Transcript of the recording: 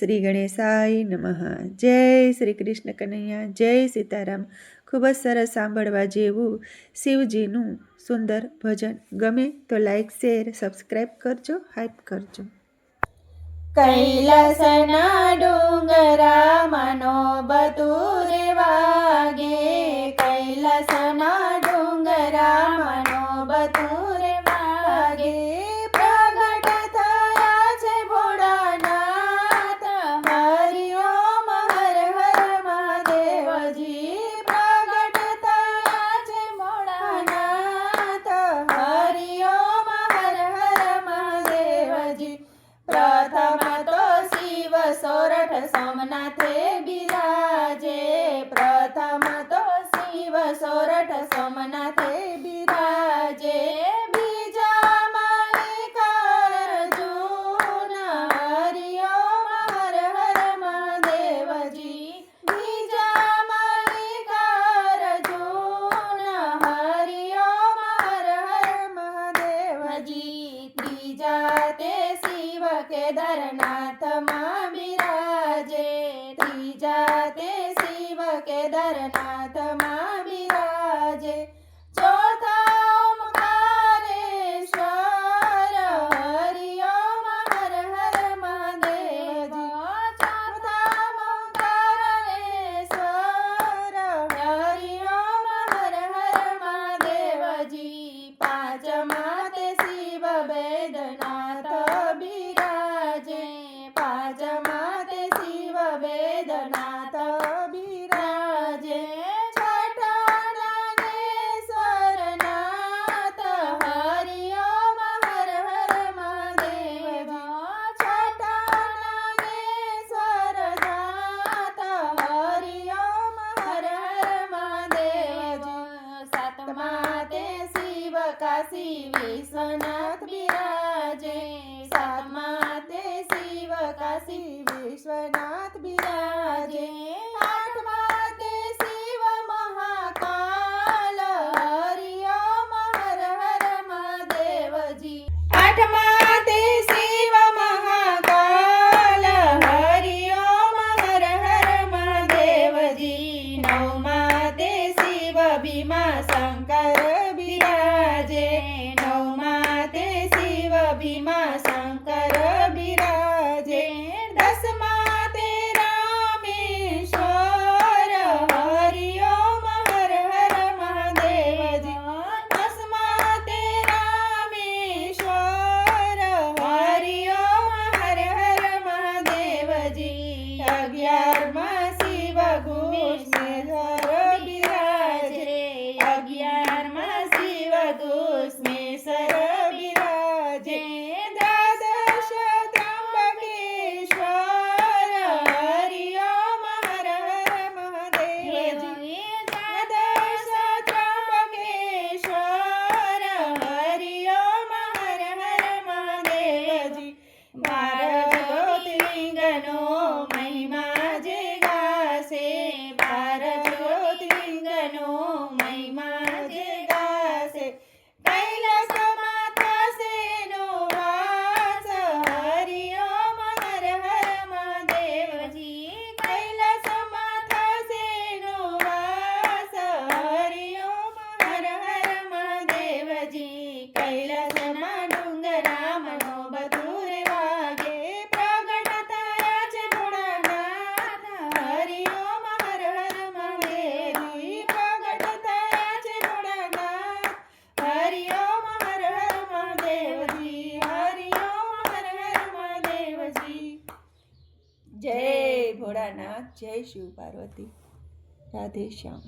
શ્રી ગણેશાય નમઃ। જય શ્રી કૃષ્ણ કનૈયા, જય સીતારામ। ખૂબ જ સરસ સાંભળવા જેવું શિવજીનું સુંદર ભજન। ગમે તો લાઈક, શેર, સબસ્ક્રાઈબ કરજો, હાઈપ કરજો। કૈલાસના ડુંગરા મનો બતુરે વાગે, કૈલાસના ડુંગરા મનો બતુરે વાગે, પ્રગટ થયા છે ભોળાનાથ, હરિ ઓમ હર હર મહાદેવજી। પ્રગટ થયા છે ભોળાનાથ, હરિ ઓમ હર હર મહાદેવજી। પ્રથમ તો શિવ સોરઠ સોમનાથે બિરાજે, પ્રથમ તો શિવ સોરઠ સોમનાથે બિરાજે, બીજા મલ્લિકાર્જુન, હરિ ઓમ હર હર મહાદેવજી। બીજા મલ્લિકાર્જુન, હરિ ઓમ હર હર મહાદેવજી। ત્રીજા તે શિવ કેદારનાથમાં બિરાજે, ત્રીજા તે શિવ કેદારનાથમાં બિરાજે, ચોથા ઓમકારેશ્વર, હરિ ઓમ હર હર મહાદેવજી। ચોથા ઓમકારેશ્વર, હરિ ઓમ હર હર મહાદેવજી। પાંચમા તે શિવ વેદનાથ બિરાજે, પાંચમા તે શિવ વેદનાથ બિરાજે, છઠ્ઠા નાગેશ્વરનાથ, હરિ ઓમ હર હર મહાદેવજી। છઠ્ઠા નાગેશ્વરનાથ, હરિ ઓમ હર હર મહાદેવજી। સાતમા તે શિવ કાશી વિશ્વનાથ બિરાજે, સાતમા તે શિવ કાશી વિશ્વનાથ બિરાજે, આઠમા તે શિવ મહાકાલ, હરિ ઓમ હર હર મહાદેવજી। આઠમા તે શિવ મહાકાલ, હરિ ઓમ હર હર મહાદેવજી। નવમા તે શિવ ભીમા શંકર બિરાજે, નવમા તે શિવ ભીમા શંકર બિરાજે, દસમા તે રામેશ્વર, હરિ ઓમ હર હર મહાદેવજી। દસમા તે રામેશ્વર, હરિ ઓમ હર હર મહાદેવજી। અગિયારમાં શિવ ઘુસ્મેશ્વર બિરાજે, અગિયારમાં શિવ ઘુસ્મેશ્વર બિરાજે, દ્વાદશ ત્રંબકેશ્વર, હરિ ઓમ હર હર મહાદેવજી। દ્વાદશ ત્રંબકેશ્વર, હરિ ઓમ હર હર મહાદેવજી। 12 જ્યોતિર્લિંગનો મહિમા જે ગાશે, 12 જ્યોતિર્લિંગનો મહિમા જે ગાશે, કૈલાસમાં થશે નો વાસ, હરિ ઓમ હર હર મહાદેવજી। કૈલાસમાં થશે નો વાસ, હરિ ઓમ હર હર મહાદેવજી। કૈલાસના ડુંગરા મનો બતુરે વાગે, પ્રગટ થયા છે ભોળાનાથ, હરિ ઓમ હર હર મહાદેવજી। પ્રગટ થયા છે ભોળાનાથ, હરિ ઓમ હર હર મહાદેવજી, હરિ ઓમ હર હર મહાદેવજી। જય ભોળાનાથ, જય શિવ પાર્વતી, રાધે શ્યામ।